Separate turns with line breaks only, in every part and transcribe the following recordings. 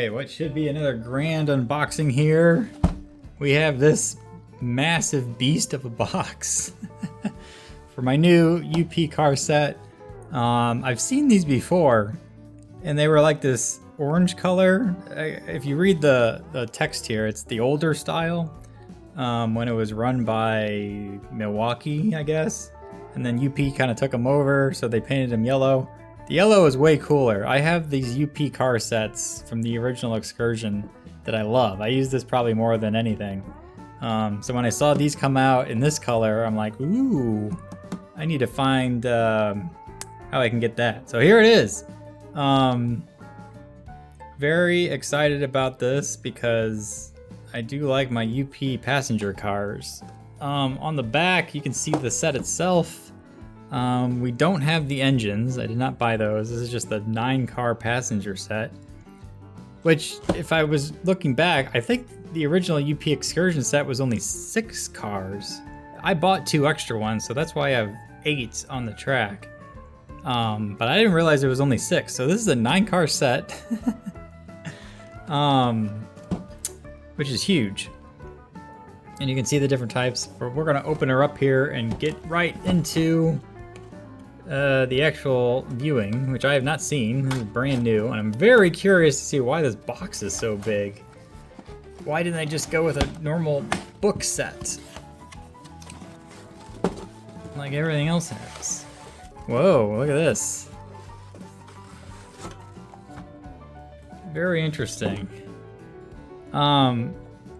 Okay, what should be another grand unboxing here. We have this massive beast of a box for my new UP car set. I've seen these before and they were like this orange color. If you read the text here, it's the older style when it was run by Milwaukee, I guess. And then UP kind of took them over, so they painted them yellow. The yellow is way cooler. I have these UP car sets from the original excursion that I love. I use this probably more than anything. So when I saw these come out in this color, I'm like, ooh, I need to find how I can get that. So here it is. Very excited about this because I do like my UP passenger cars. On the back, you can see the set itself. We don't have the engines. I did not buy those. This is just the 9-car passenger set. Which, if I was looking back, I think the original UP excursion set was only 6 cars. I bought 2 extra ones, so that's why I have 8 on the track. But I didn't realize there was only 6. So this is a 9-car set, which is huge. And you can see the different types. But we're gonna open her up here and get right into the actual viewing, which I have not seen. This is brand new, and I'm very curious to see why this box is so big. Why didn't they just go with a normal book set like everything else has? Whoa, look at this. Very interesting.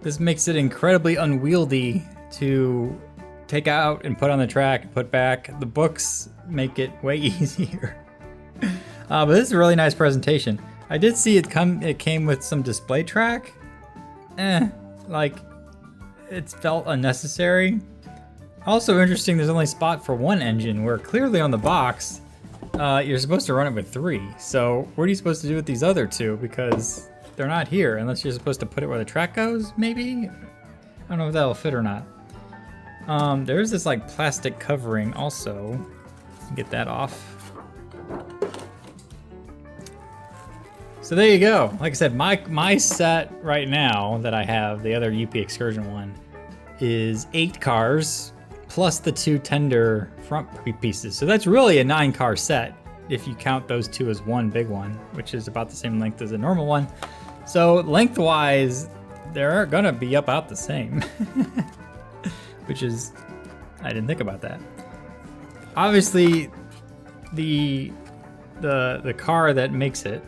This makes it incredibly unwieldy to take out and put on the track and put back. The books make it way easier. But this is a really nice presentation. I did see it came with some display track. Like it felt unnecessary. Also interesting, there's only spot for 1 engine, where clearly on the box, you're supposed to run it with 3. So what are you supposed to do with these other 2? Because they're not here, unless you're supposed to put it where the track goes, maybe? I don't know if that'll fit or not. There's this like plastic covering also. Get that off. So there you go. Like I said, my set right now that I have, the other UP excursion one, is 8 cars plus the 2 tender front pieces. So that's really a 9-car set if you count those 2 as one big one, which is about the same length as a normal one. So lengthwise, they're gonna be about the same, which is, I didn't think about that. Obviously, the car that makes it,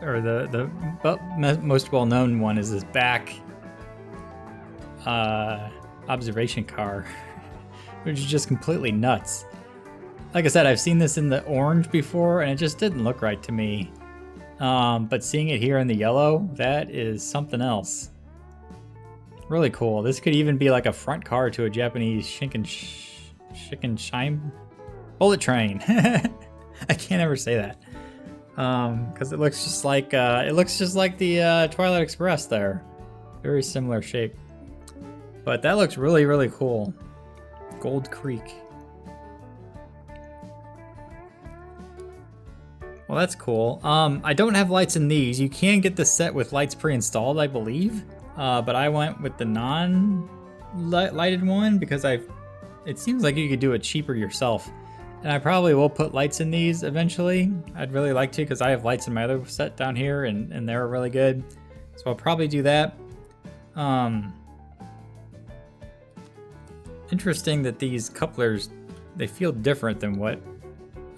or the most well-known one, is this back observation car, which is just completely nuts. Like I said, I've seen this in the orange before, and it just didn't look right to me. But seeing it here in the yellow, that is something else. Really cool. This could even be like a front car to a Japanese Shinkanshine bullet train. I can't ever say that. Because it looks just like the Twilight Express there. Very similar shape. But that looks really, really cool. Gold Creek. Well, that's cool. I don't have lights in these. You can get the set with lights pre-installed, I believe. But I went with the non-lighted one because it seems like you could do it cheaper yourself. And I probably will put lights in these eventually. I'd really like to, because I have lights in my other set down here and they're really good. So I'll probably do that. Interesting that these couplers, they feel different than what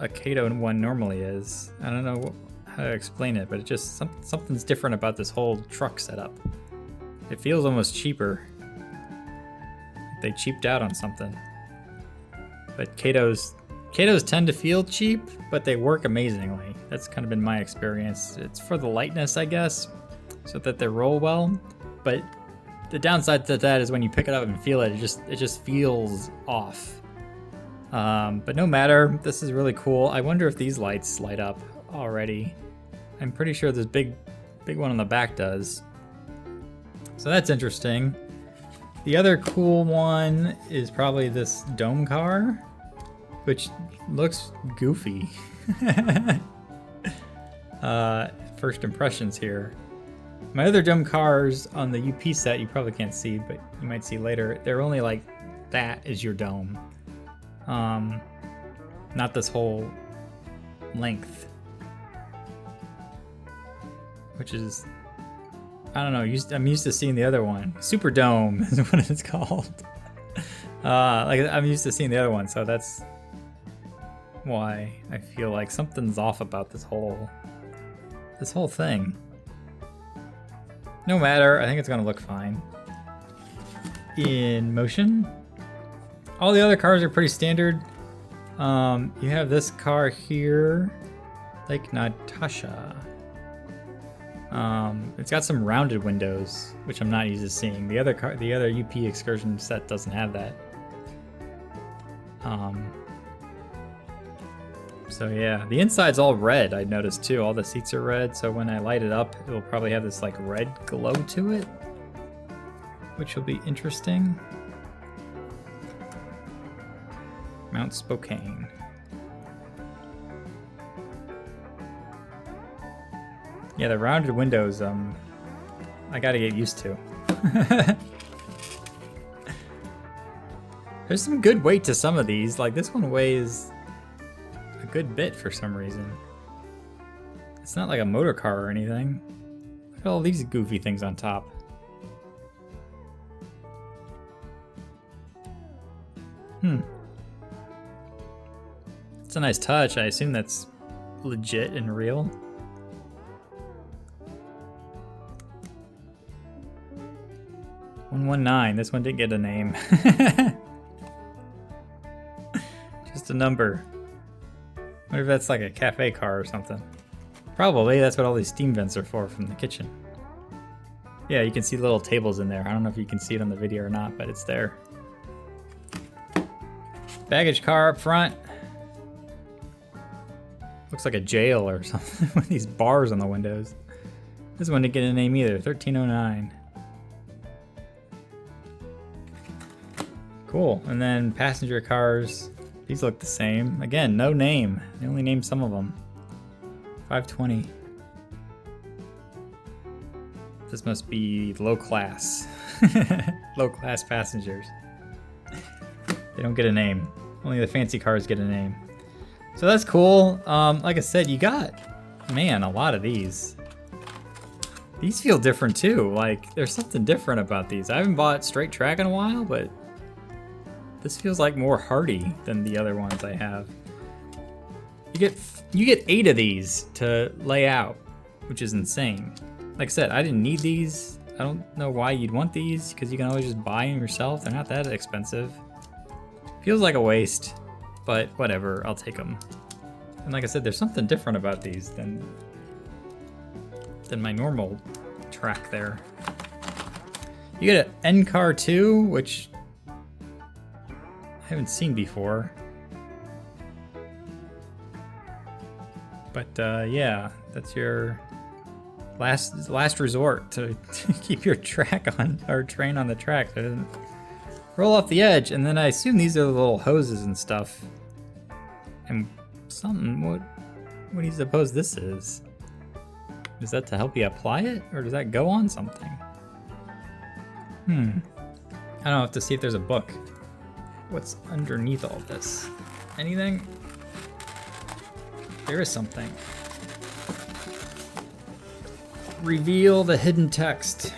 a Kato one normally is. I don't know how to explain it, but it just something's different about this whole truck setup. It feels almost cheaper. They cheaped out on something. But Katos tend to feel cheap, but they work amazingly. That's kind of been my experience. It's for the lightness, I guess, so that they roll well. But the downside to that is when you pick it up and feel it, it just feels off. But no matter, this is really cool. I wonder if these lights light up already. I'm pretty sure this big one on the back does. So that's interesting. The other cool one is probably this dome car, which looks goofy. For first impressions here. My other dome cars on the UP set, you probably can't see, but you might see later, they're only like, that is your dome. Not this whole length. Which is, I don't know, I'm used to seeing the other one. Super Dome is what it's called. Like I'm used to seeing the other one, so that's why I feel like something's off about this whole thing. No matter, I think it's gonna look fine. In motion, all the other cars are pretty standard. You have this car here, like Natasha. It's got some rounded windows, which I'm not used to seeing. The other UP Excursion set doesn't have that. So yeah, the inside's all red, I noticed too. All the seats are red, so when I light it up, it'll probably have this like red glow to it, which will be interesting. Mount Spokane. Yeah, the rounded windows, I gotta get used to. There's some good weight to some of these. Like this one weighs a good bit for some reason. It's not like a motor car or anything. Look at all these goofy things on top. It's a nice touch. I assume that's legit and real. $119. This one didn't get a name. Just a number. Wonder if that's like a cafe car or something. Probably. That's what all these steam vents are for from the kitchen. Yeah, you can see little tables in there. I don't know if you can see it on the video or not, but it's there. Baggage car up front. Looks like a jail or something with these bars on the windows. This one didn't get a name either. 1309. Cool. And then passenger cars. These look the same. Again, no name. They only named some of them. 520. This must be low class. Low class passengers. They don't get a name. Only the fancy cars get a name. So that's cool. Like I said, you got, man, a lot of these. These feel different too. Like there's something different about these. I haven't bought straight track in a while, but this feels like more hardy than the other ones I have. You get 8 of these to lay out, which is insane. Like I said, I didn't need these. I don't know why you'd want these, because you can always just buy them yourself. They're not that expensive. Feels like a waste, but whatever, I'll take them. And like I said, there's something different about these than my normal track there. You get an N car too, which I haven't seen before. But yeah, that's your last resort to keep your track on, or train on the track so it doesn't roll off the edge. And then I assume these are the little hoses and stuff. And something, what do you suppose this is? Is that to help you apply it, or does that go on something? I don't know, I have to see if there's a book. What's underneath all this? Anything? There is something. Reveal the hidden text.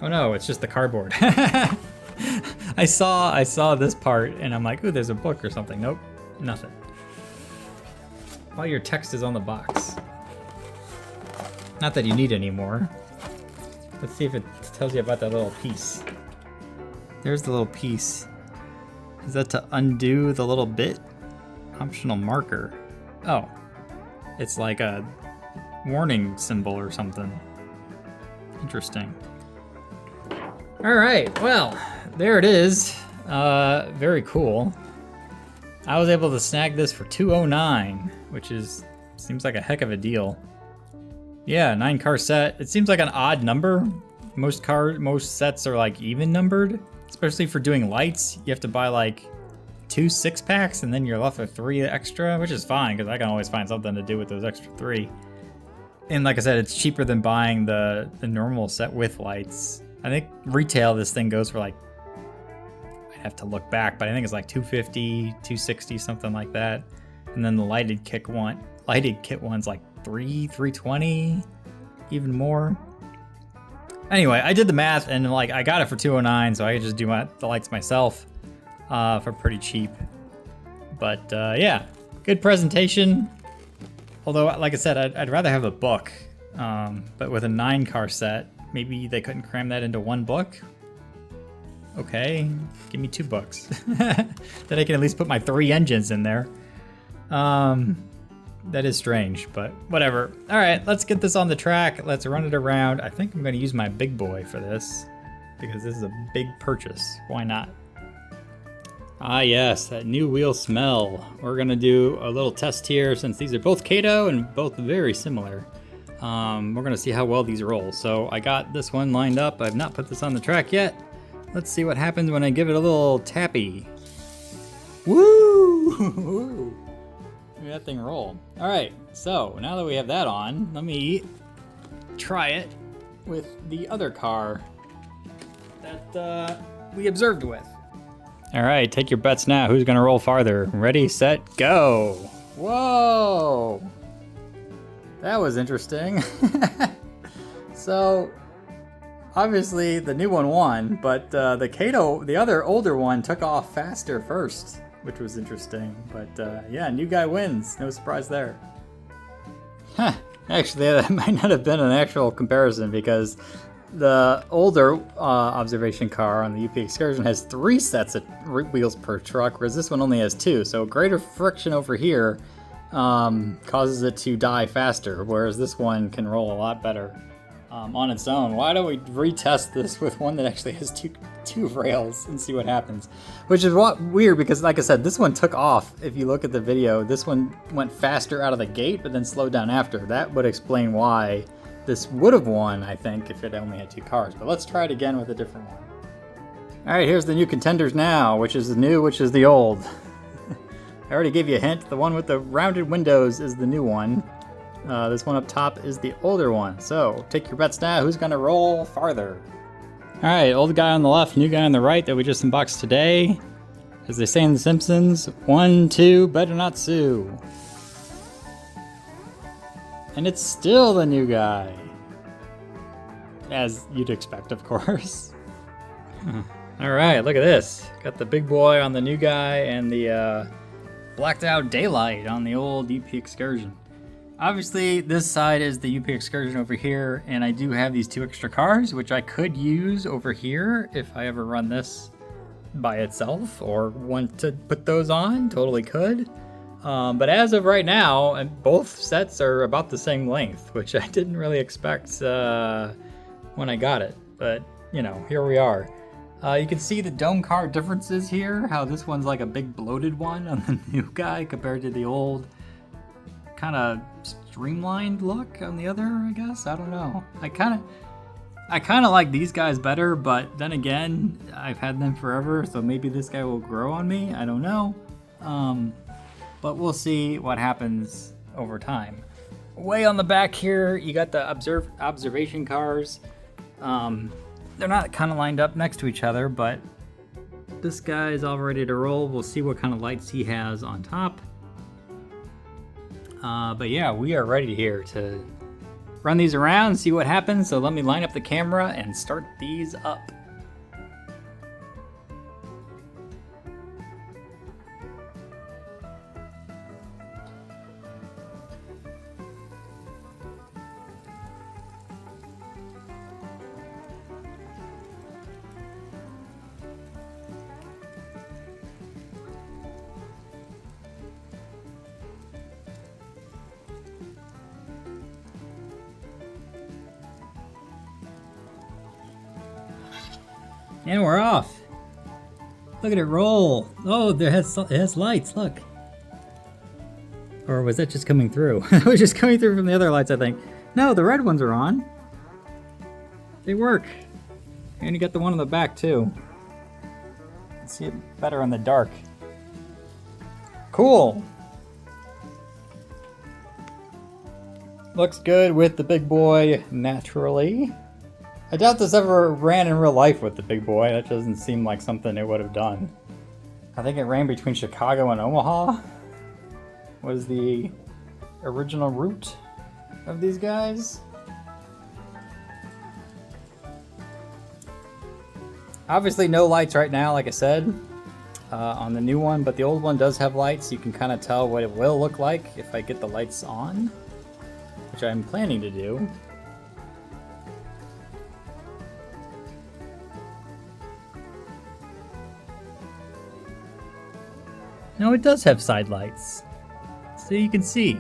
Oh no, it's just the cardboard. I saw this part and I'm like, ooh, there's a book or something. Nope, nothing. All your text is on the box. Not that you need any more. Let's see if it tells you about that little piece. There's the little piece. Is that to undo the little bit? Optional marker. Oh, it's like a warning symbol or something. Interesting. All right, well, there it is. Very cool. I was able to snag this for $209, which seems like a heck of a deal. Yeah, 9-car set. It seems like an odd number. Most sets are like even numbered, especially for doing lights. You have to buy like 2 6-packs and then you're left with 3 extra, which is fine because I can always find something to do with those extra 3. And like I said, it's cheaper than buying the normal set with lights. I think retail this thing goes for like, I'd have to look back, but I think it's like $250, $260, something like that. And then the lighted kit one's like $320, even more. Anyway, I did the math and like I got it for $209, so I could just do the lights myself for pretty cheap. But yeah, good presentation. Although, like I said, I'd rather have a book. But with a 9-car set, maybe they couldn't cram that into one book. Okay, give me 2 books. Then I can at least put my 3 engines in there. That is strange, but whatever. All right, let's get this on the track. Let's run it around. I think I'm going to use my big boy for this because this is a big purchase. Why not? Ah, yes, that new wheel smell. We're going to do a little test here since these are both Kato and both very similar. We're going to see how well these roll. So I got this one lined up. I've not put this on the track yet. Let's see what happens when I give it a little tappy. Woo! Look at that thing roll. All right, so now that we have that on, let me try it with the other car that we observed with. All right, take your bets now. Who's gonna roll farther? Ready, set, go. Whoa! That was interesting. So, obviously the new one won, but the Kato, the other older one, took off faster first, which was interesting. But yeah, new guy wins. No surprise there. Huh. Actually, that might not have been an actual comparison because the older observation car on the UP Excursion has 3 sets of wheels per truck, whereas this one only has 2. So greater friction over here causes it to die faster, whereas this one can roll a lot better on its own. Why don't we retest this with one that actually has two rails and see what happens? Which is weird because, like I said, this one took off. If you look at the video, this one went faster out of the gate, but then slowed down after. That would explain why this would have won, I think, if it only had 2 cars. But let's try it again with a different one. All right, here's the new contenders now. Which is the new, which is the old? I already gave you a hint. The one with the rounded windows is the new one. This one up top is the older one. So take your bets now. Who's gonna roll farther? All right, old guy on the left, new guy on the right that we just unboxed today. As they say in The Simpsons, 1, 2, better not sue. And it's still the new guy. As you'd expect, of course. All right, look at this. Got the big boy on the new guy and the blacked out daylight on the old UP Excursion. Obviously, this side is the UP Excursion over here, and I do have these 2 extra cars, which I could use over here if I ever run this by itself or want to put those on, totally could. But as of right now, both sets are about the same length, which I didn't really expect when I got it. But, you know, here we are. You can see the dome car differences here, how this one's like a big bloated one on the new guy compared to the old kind of streamlined look on the other, I guess. I don't know. I kind of like these guys better, but then again, I've had them forever, so maybe this guy will grow on me. I don't know. But we'll see what happens over time. Way on the back here, you got the observation cars. They're not kind of lined up next to each other, but this guy is all ready to roll. We'll see what kind of lights he has on top. But yeah, we are ready here to run these around, see what happens. So let me line up the camera and start these up. And we're off. Look at it roll. Oh, it has lights, look. Or was that just coming through? It was just coming through from the other lights, I think. No, the red ones are on. They work. And you got the one on the back too. You can see it better in the dark. Cool. Looks good with the big boy, naturally. I doubt this ever ran in real life with the big boy. That doesn't seem like something it would have done. I think it ran between Chicago and Omaha. Was the original route of these guys. Obviously no lights right now, like I said, on the new one, but the old one does have lights. You can kind of tell what it will look like if I get the lights on, which I'm planning to do. No, it does have side lights, so you can see.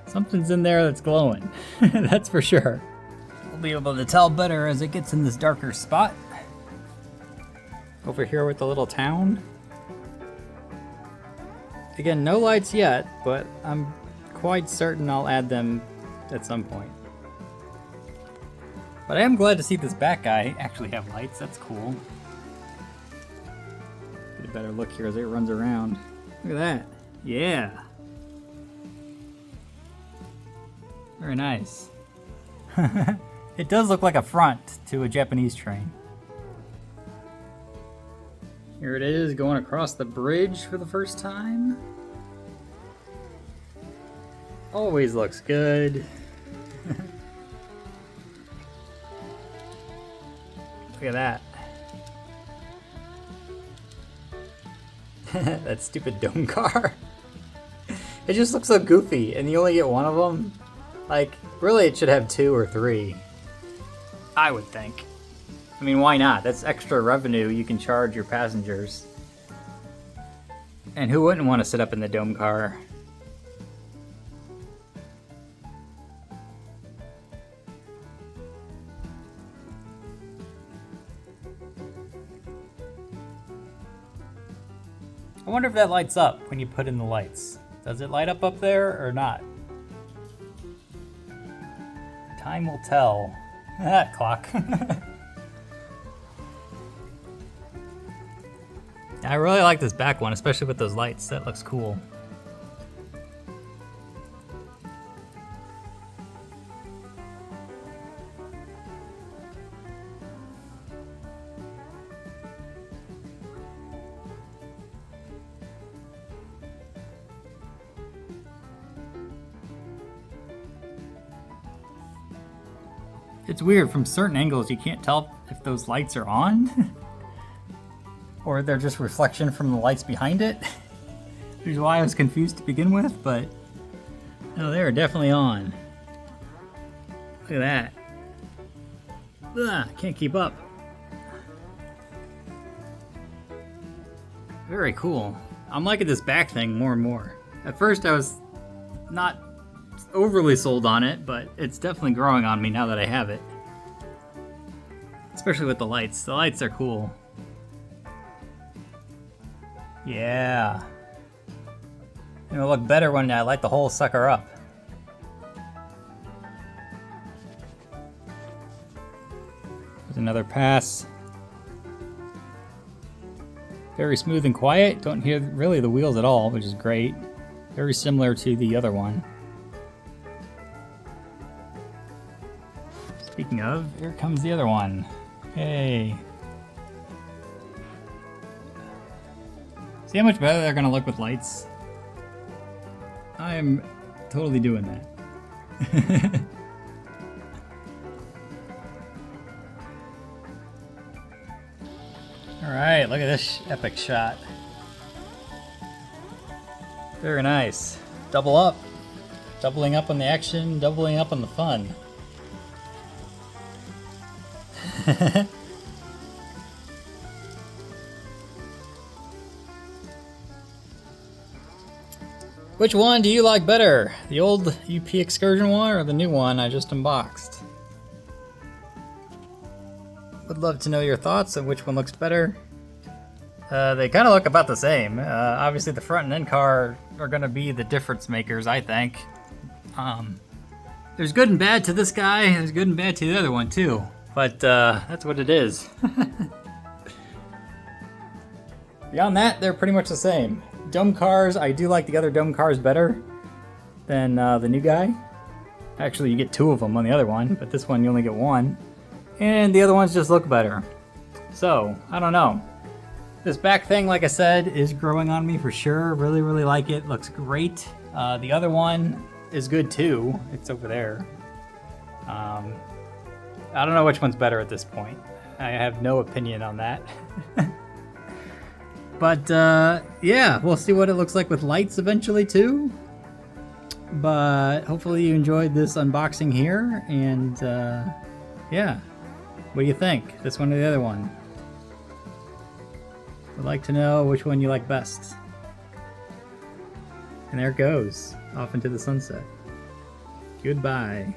Something's in there that's glowing, that's for sure. We'll be able to tell better as it gets in this darker spot. Over here with the little town. Again, no lights yet, but I'm quite certain I'll add them at some point. But I am glad to see this back guy actually have lights, that's cool. Get a better look here as it runs around. Look at that. Yeah. Very nice. It does look like a front to a Japanese train. Here it is, going across the bridge for the first time. Always looks good. Look at that. That stupid dome car. It just looks so goofy, and you only get one of them. Like, really it should have 2 or 3. I would think. I mean, why not? That's extra revenue you can charge your passengers. And who wouldn't want to sit up in the dome car? I wonder if that lights up when you put in the lights. Does it light up there or not? Time will tell. That clock. I really like this back one, especially with those lights. That looks cool. It's weird, from certain angles you can't tell if those lights are on or they're just reflection from the lights behind it. Which is why I was confused to begin with, but no, they are definitely on. Look at that. Ugh, can't keep up. Very cool. I'm liking this back thing more and more. At first I was not overly sold on it, but it's definitely growing on me now that I have it. Especially with the lights. The lights are cool. Yeah. It'll look better when I light the whole sucker up. There's another pass. Very smooth and quiet. Don't hear really the wheels at all, which is great. Very similar to the other one. Speaking of, here comes the other one. Hey. See how much better they're gonna look with lights? I'm totally doing that. Alright, look at this epic shot. Very nice. Double up. Doubling up on the action, doubling up on the fun. Which one do you like better? The old UP Excursion one or the new one I just unboxed? Would love to know your thoughts on which one looks better. They kind of look about the same. Obviously the front and end car are going to be the difference makers, I think. There's good and bad to this guy, there's good and bad to the other one too. But that's what it is. Beyond that, they're pretty much the same. Dome cars, I do like the other dome cars better than the new guy. Actually, you get 2 of them on the other one, but this one you only get 1. And the other ones just look better. So, I don't know. This back thing, like I said, is growing on me for sure. Really, really like it. Looks great. The other one is good too. It's over there. I don't know which one's better at this point. I have no opinion on that. But yeah, we'll see what it looks like with lights eventually too. But hopefully you enjoyed this unboxing here, and yeah, what do you think? This one or the other one? I'd like to know which one you like best. And there it goes, off into the sunset. Goodbye.